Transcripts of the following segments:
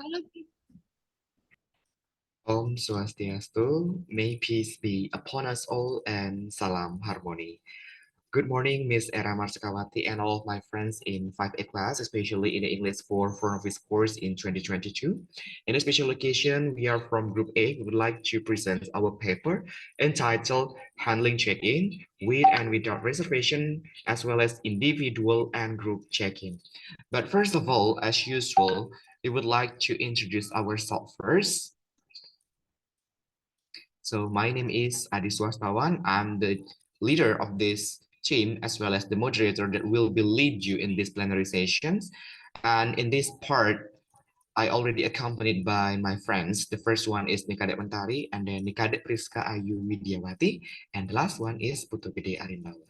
Halo, Om Swastiastu, may peace be upon us all and salam harmony. Good morning, Miss Era Marsikawati and all of my friends in 5A class, especially in the English for front office course in 2022. In a special occasion, we are from Group A. We would like to present our paper entitled Handling Check-in with and without reservation, as well as individual and group check-in. But first of all, as usual, we would like to introduce ourselves first. So my name is Adi Swastawan. I'm the leader of this team as well as the moderator that will be lead you in these plenary sessions. And in this part, I already accompanied by my friends. The first one is Nikadek Mentari, and then Nikadek Priska Ayu Widyawati, and the last one is Putupide Arindawa.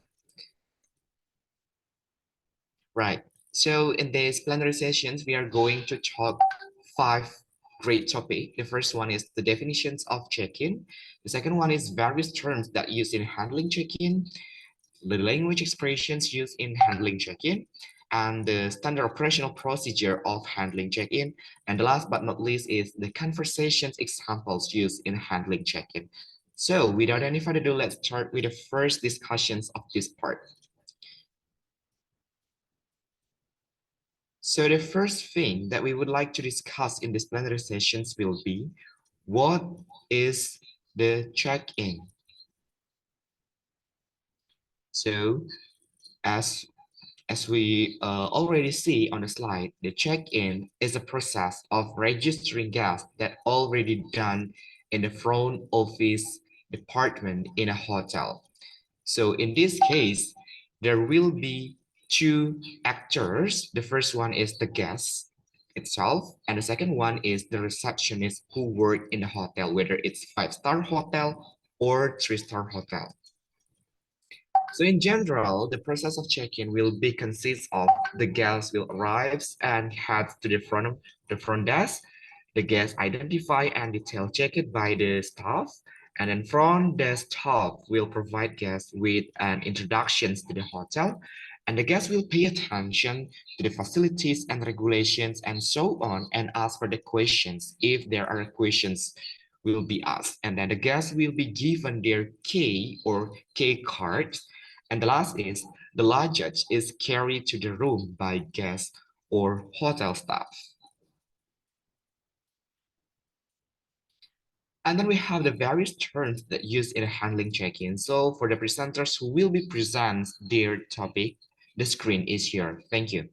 Right. So in these plenary sessions, we are going to talk five great topics. The first one is the definitions of check-in. The second one is various terms that use in handling check-in, the language expressions used in handling check-in, and the standard operational procedure of handling check-in. And the last but not least is the conversations examples used in handling check-in. So without any further ado, let's start with the first discussions of this part. So the first thing that we would like to discuss in this plenary sessions will be, what is the check-in? So as we already see on the slide, the check-in is a process of registering guests that already done in the front office department in a hotel. So in this case, there will be two actors. The first one is the guest itself, and the second one is the receptionist who work in the hotel, whether it's 5-star hotel or 3-star hotel. So in general, the process of check-in will be consists of the guest will arrive and head to the front desk. The guest identify and detail checked by the staff, and then front desk staff will provide guests with an introductions to the hotel, and the guest will pay attention to the facilities and regulations and so on, and ask for the questions if there are questions will be asked, and then the guest will be given their key or key card. And the last is the luggage is carried to the room by guests or hotel staff. And then we have the various terms that used in handling check-in. So for the presenters who will be present their topic, the screen is here. Thank you.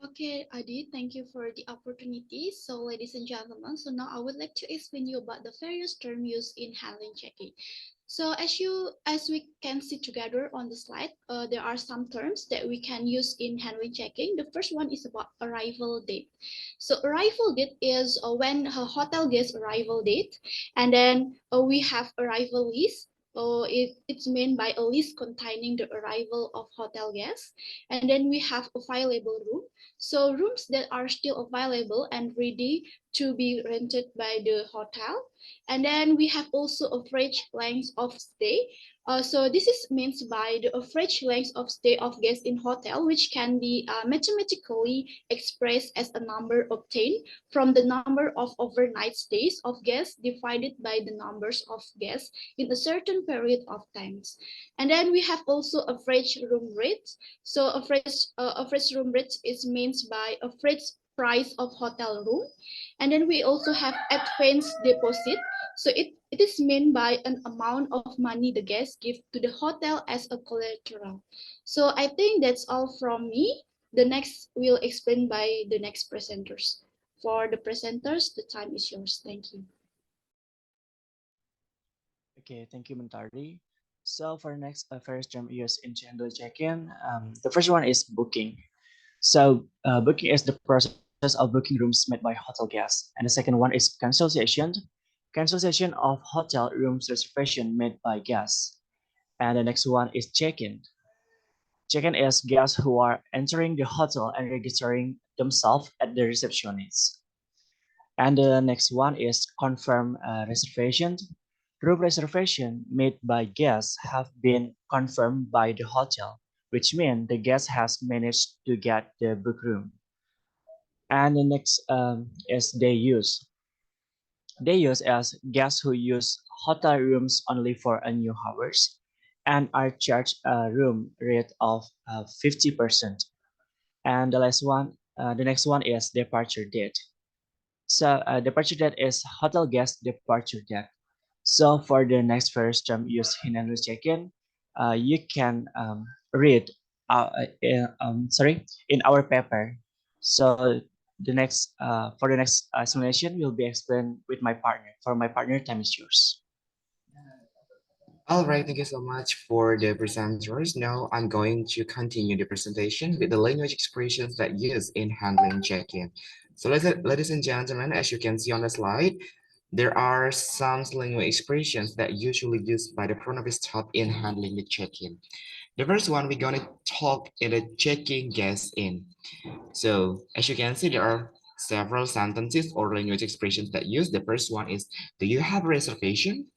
Okay, Adi, thank you for the opportunity. So, ladies and gentlemen, so now I would like to explain you about the various terms used in handling check-in. So, as we can see together on the slide, there are some terms that we can use in handling check-in. The first one is about arrival date. So, arrival date is when a hotel guest arrival date, and then we have arrival list. It's meant by a list containing the arrival of hotel guests, and then we have available room. So rooms that are still available and ready to be rented by the hotel. And then we have also average length of stay. So this is meant by the average length of stay of guests in hotel, which can be mathematically expressed as a number obtained from the number of overnight stays of guests divided by the numbers of guests in a certain period of times. And then we have also average room rates. So average room rate is meant by average price of hotel room. And then we also have advance deposit. So it is meant by an amount of money the guests give to the hotel as a collateral. So I think that's all from me. The next will explain by the next presenters. For the presenters, the time is yours. Thank you. Okay, thank you, Mentari. So for next first term used in handle check-in, the first one is booking. So booking is the process of booking rooms made by hotel guests, and the second one is cancellation. Cancellation of hotel rooms reservation made by guests, and the next one is check-in. Check-in is guests who are entering the hotel and registering themselves at the receptionist. And the next one is confirm reservation. Room reservation made by guests have been confirmed by the hotel, which means the guest has managed to get the book room. And the next is day use. Day use as guests who use hotel rooms only for a new hours and are charged a room rate of 50%. And the next one is departure date. So departure date is hotel guest departure date. So for the next first term used in annual check-in, you can read in our paper. So for the next explanation will be explained with my partner. For my partner, time is yours. All right, thank you so much for the presenters. Now I'm going to continue the presentation with the language expressions that use in handling check-in. So ladies and gentlemen, as you can see on the slide, there are some language expressions that usually used by the front office staff in handling the check-in. The first one we're gonna talk in the checking guests in. So as you can see, there are several sentences or language expressions that use. The first one is, do you have a reservation?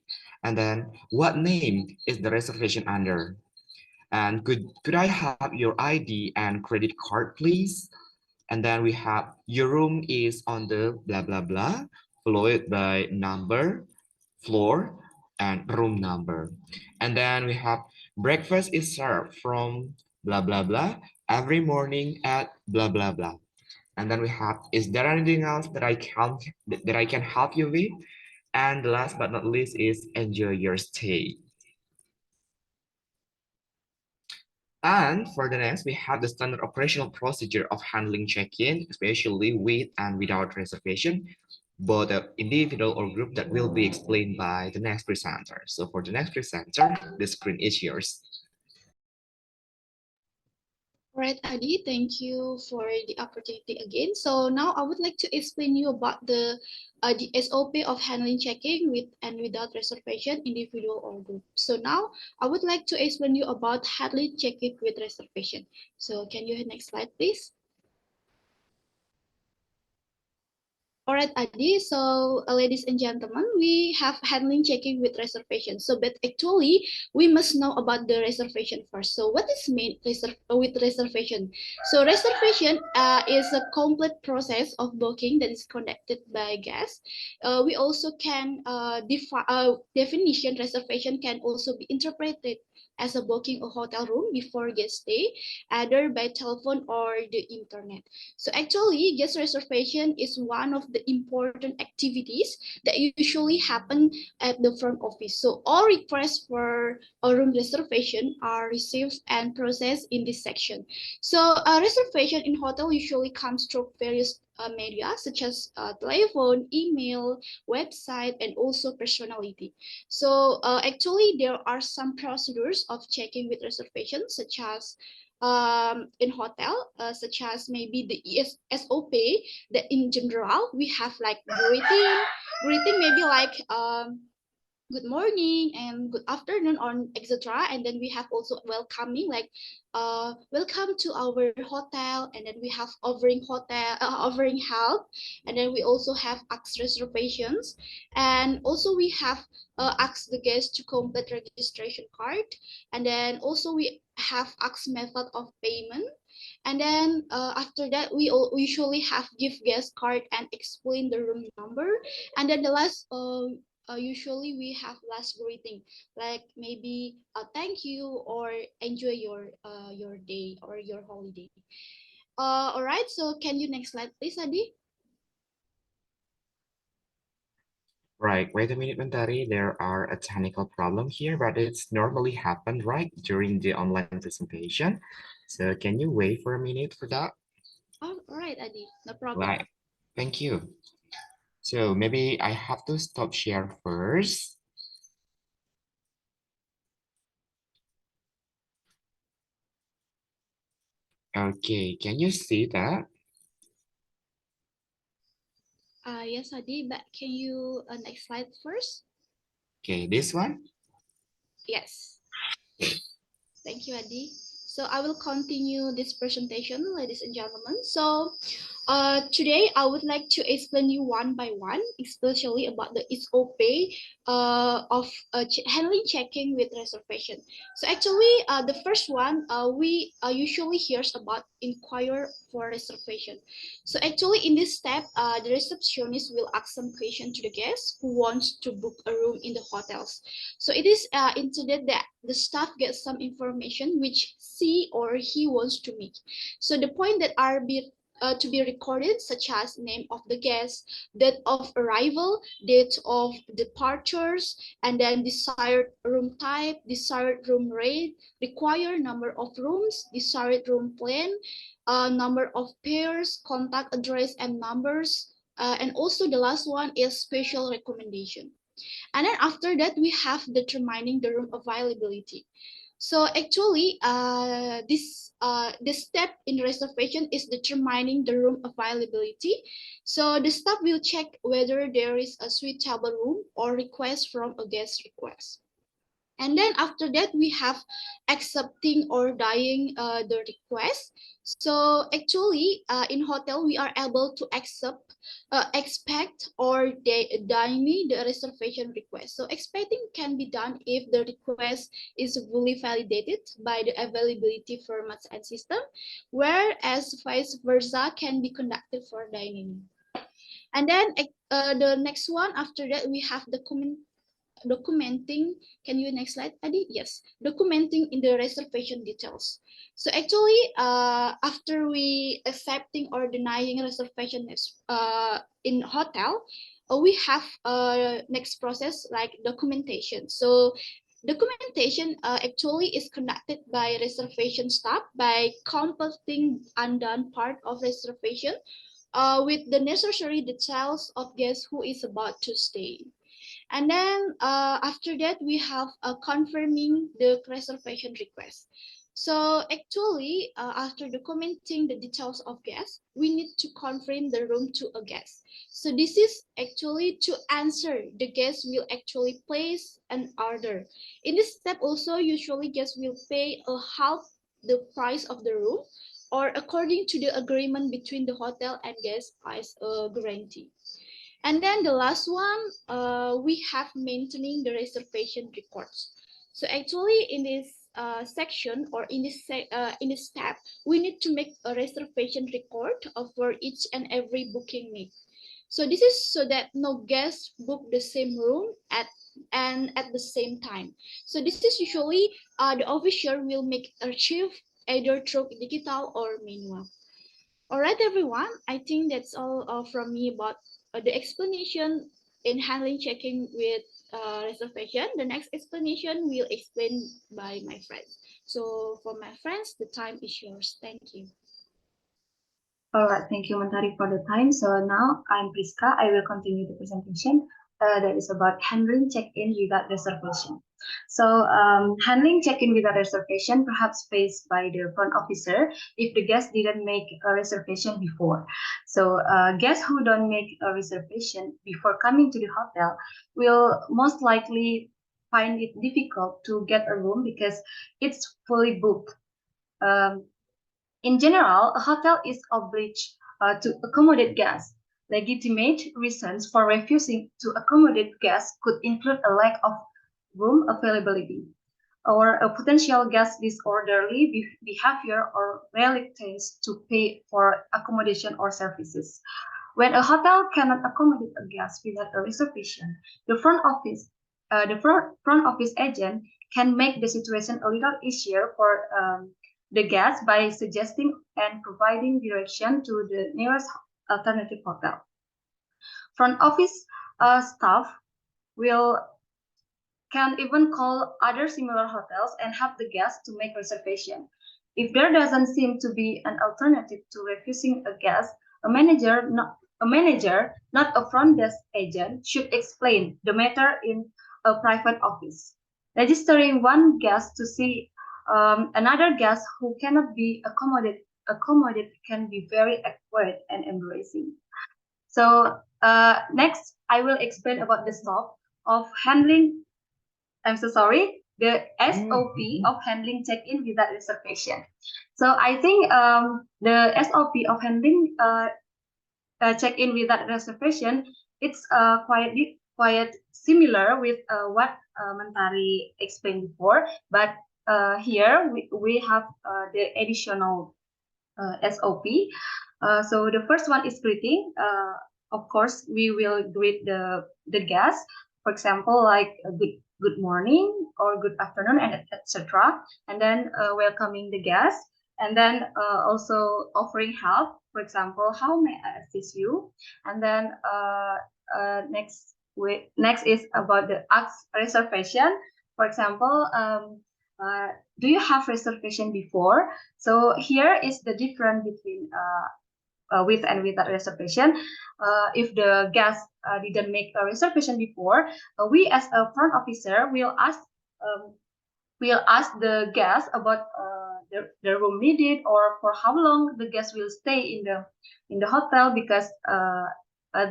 And then, what name is the reservation under? And could I have your ID and credit card, please? And then we have, your room is on the blah, blah, blah, followed by number, floor, and room number. And then we have, breakfast is served from blah, blah, blah, every morning at blah, blah, blah. And then we have, is there anything else that I can help you with? And last but not least is, enjoy your stay. And for the next, we have the standard operational procedure of handling check-in, especially with and without reservation, both individual or group, that will be explained by the next presenter. So for the next presenter, the screen is yours. All right, Adi, thank you for the opportunity again. So now I would like to explain you about the SOP of handling checking with and without reservation, individual or group. So now I would like to explain you about handling checking with reservation. So can you hit next slide, please? All right, Adi. So, ladies and gentlemen, we have handling checking with reservation. So, but actually, we must know about the reservation first. So, what is mean with reservation? So, reservation is a complete process of booking that is conducted by guests. We also can definition reservation can also be interpreted as a booking a hotel room before guest stay, either by telephone or the internet. So actually, guest reservation is one of the important activities that usually happen at the front office. So all requests for a room reservation are received and processed in this section. So a reservation in hotel usually comes through various media such as telephone, email, website, and also personality. So actually, there are some procedures of checking with reservations such as in hotel, such as maybe the SOP, that in general we have like greeting maybe like good morning and good afternoon on etc, and then we have also welcoming like welcome to our hotel, and then we have offering help, and then we also have ask reservations, and also we have ask the guest to complete registration card, and then also we have ask method of payment, and then after that we usually have give guest card and explain the room number, and then the last usually we have last greeting like maybe thank you or enjoy your day or your holiday. All right, so can you next slide please, Adi? Right, wait a minute, Mentari. There are a technical problem here, but it's normally happened right during the online presentation. So can you wait for a minute for that? All right, Adi, no problem. Right, thank you. So maybe I have to stop share first. Okay, can you see that? Yes, Adi, but can you next slide first? Okay, this one. Yes, thank you, Adi. So I will continue this presentation, ladies and gentlemen. So Today I would like to explain you one by one, especially about the SOP of handling checking with reservation. So actually, the first one we usually hears about inquire for reservation. So actually, in this step, the receptionist will ask some question to the guest who wants to book a room in the hotels. So it is intended that the staff gets some information which she or he wants to make. So the point that are to be recorded, such as name of the guest, date of arrival, date of departures, and then desired room type, desired room rate, required number of rooms, desired room plan, number of pairs, contact address and numbers, and also the last one is special recommendation. And then after that, we have determining the room availability. So actually, this step in reservation is determining the room availability. So the staff will check whether there is a suitable room or request from a guest request. And then after that, we have accepting or dying the request. So actually, in hotel, we are able to expect or deny the reservation request. So expecting can be done if the request is fully validated by the availability formats and system, whereas vice versa can be conducted for dining. And then the next one after that, we have the documenting. Can you next slide, Adi? Yes, documenting in the reservation details. So actually, after we accepting or denying reservation in hotel, we have next process like documentation. So documentation actually is conducted by reservation staff by completing undone part of reservation with the necessary details of guest who is about to stay. And then after that, we have confirming the reservation request. So actually, after documenting the details of guests, we need to confirm the room to a guest. So this is actually to answer the guest will actually place an order. In this step also, usually guests will pay a half the price of the room or according to the agreement between the hotel and guest as a guarantee. And then the last one, we have maintaining the reservation records. So actually in this section or in this step, we need to make a reservation record for each and every booking made. So this is so that no guest book the same room at the same time. So this is usually the officer will make archive either through digital or manual. All right, everyone. I think that's all from me about the explanation in handling checking with reservation. The next explanation will explain by my friends. So for my friends, the time is yours. Thank you. All right, thank you, Mantari, for the time. So now I'm Priska. I will continue the presentation that is about handling check-in without reservation. So handling check-in without reservation, perhaps faced by the front officer if the guest didn't make a reservation before. So guests who don't make a reservation before coming to the hotel will most likely find it difficult to get a room because it's fully booked. Um, in general, a hotel is obliged to accommodate guests. Legitimate reasons for refusing to accommodate guests could include a lack of room availability, or a potential guest disorderly behavior or reluctance to pay for accommodation or services. When a hotel cannot accommodate a guest without a reservation, the front office agent can make the situation a little easier for the guest by suggesting and providing direction to the nearest alternative hotel. Front office staff will can even call other similar hotels and have the guest to make reservation. If there doesn't seem to be an alternative to refusing a guest, a manager, not a front desk agent, should explain the matter in a private office. Registering one guest to see another guest who cannot be accommodated can be very awkward and embarrassing. So next, I will explain about the stop of handling I'm so sorry, the SOP of handling check-in without reservation. So I think the SOP of handling check-in without reservation, it's quite similar with what Mentari explained before, but here we have the additional SOP. So the first one is greeting. Of course, we will greet the guest. For example, like good morning or good afternoon, and etc. And then welcoming the guest, and then also offering help. For example, how may I assist you? And then next is about the ask reservation. For example, do you have reservation before? So here is the difference between with and without reservation. If the guest didn't make a reservation before, we as a front officer um, will ask the guest about the room needed or for how long the guest will stay in the hotel because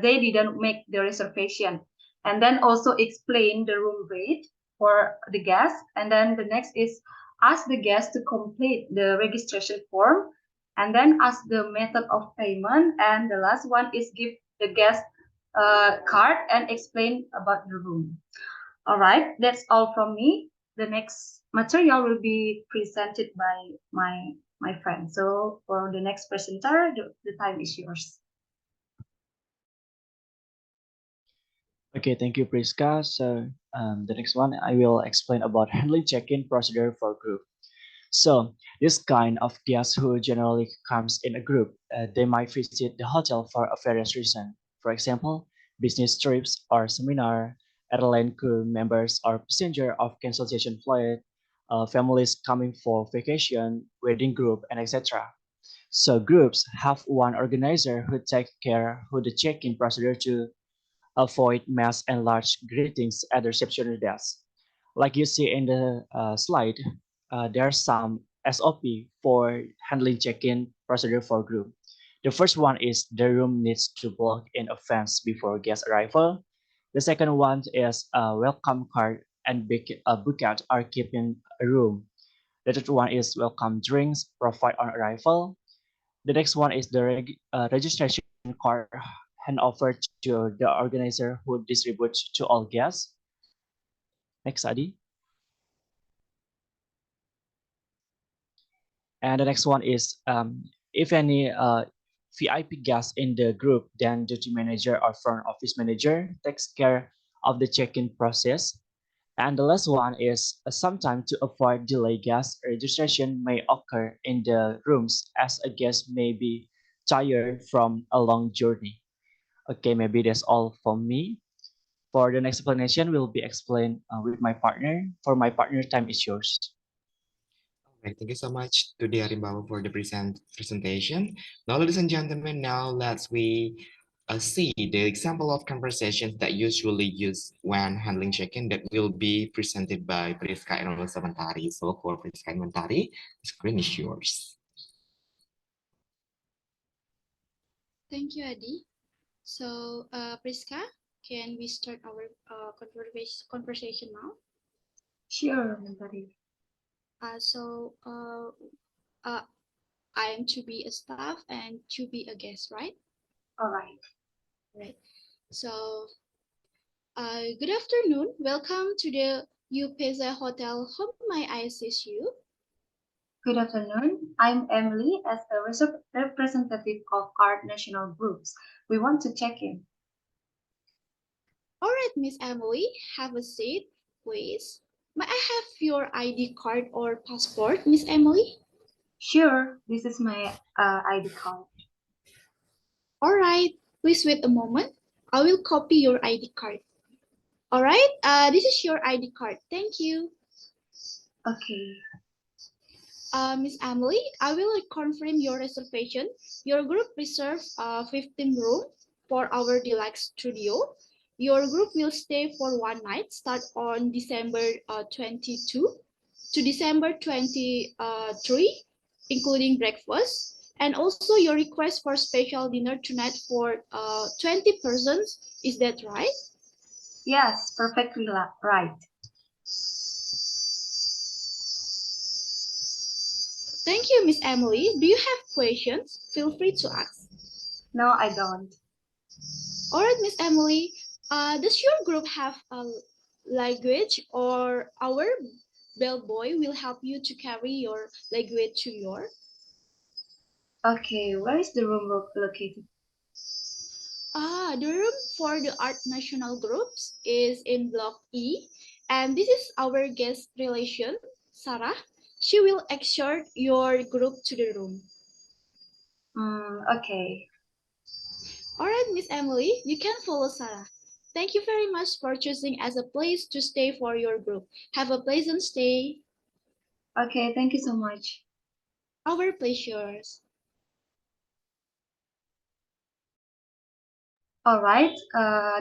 they didn't make the reservation, and then also explain the room rate for the guest. And then the next is ask the guest to complete the registration form, and then ask the method of payment, and the last one is give the guest card and explain about the room. All right, that's all from me. The next material will be presented by my friend. So for the next presenter, the time is yours. Okay, thank you, Priska. So the next one, I will explain about handling check-in procedure for group. So this kind of guest who generally comes in a group, they might visit the hotel for a various reason. For example, business trips or seminar, airline crew members or passenger of cancellation flight, families coming for vacation, wedding group, and etc. So groups have one organizer who take care who the check-in procedure to avoid mass and large greetings at the reception desk. Like you see in the slide, there's some SOP for handling check-in procedure for group. The first one is the room needs to block in advance before guest arrival. The second one is a welcome card and bouquet are kept in a room. The third one is welcome drinks provide on arrival. The next one is the registration card hand over to the organizer who distributes to all guests. Next, Adi. And the next one is if any VIP guest in the group, then duty manager or front office manager takes care of the check-in process. And the last one is sometime to avoid delay guest registration may occur in the rooms as a guest may be tired from a long journey. Okay, maybe that's all from me. For the next explanation, will be explained with my partner. For my partner, time is yours. Okay, thank you so much to the Arimbawa for the presentation. Now, ladies and gentlemen, now let's see the example of conversations that usually used when handling check-in that will be presented by Priska and also Mentari. So for Priska and Mentari, the screen is yours. Thank you, Adi. So, Priska, can we start our conversation now? Sure, Mentari. So, uh, I am to be a staff and to be a guest, right? All right. Right. So, good afternoon. Welcome to the Upeza Hotel. How may I assist you? Good afternoon. I'm Emily as a representative of Art National Groups. We want to check in. All right, Miss Emily, have a seat, please. May I have your ID card or passport, Miss Emily? Sure, this is my ID card. All right, please wait a moment. I will copy your ID card. All right, this is your ID card. Thank you. Okay. Miss Emily, I will confirm your reservation. Your group reserved 15 room for our deluxe studio. Your group will stay for one night, start on December 22 to December 23, including breakfast. And also your request for special dinner tonight for 20 persons. Is that right? Yes, perfectly right. Thank you, Miss Emily. Do you have questions? Feel free to ask. No, I don't. All right, Miss Emily. Does your group have a language, or our bellboy will help you to carry your language to your? Okay, where is the room located? The room for the Art National groups is in Block E, and this is our guest relation, Sarah. She will escort your group to the room. Okay. All right, Miss Emily, you can follow Sarah. Thank you very much for choosing as a place to stay for your group. Have a pleasant stay. Okay, thank you so much. Our pleasures. All right,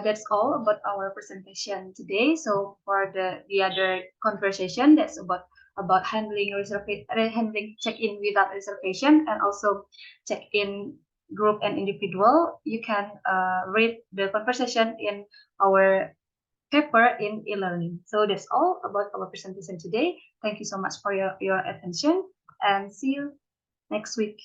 that's all about our presentation today. So for the other conversation, that's about handling check-in without reservation, and also check-in group and individual. You can read the conversation in our paper in e-learning. So that's all about our presentation today. Thank you so much for your attention, and see you next week.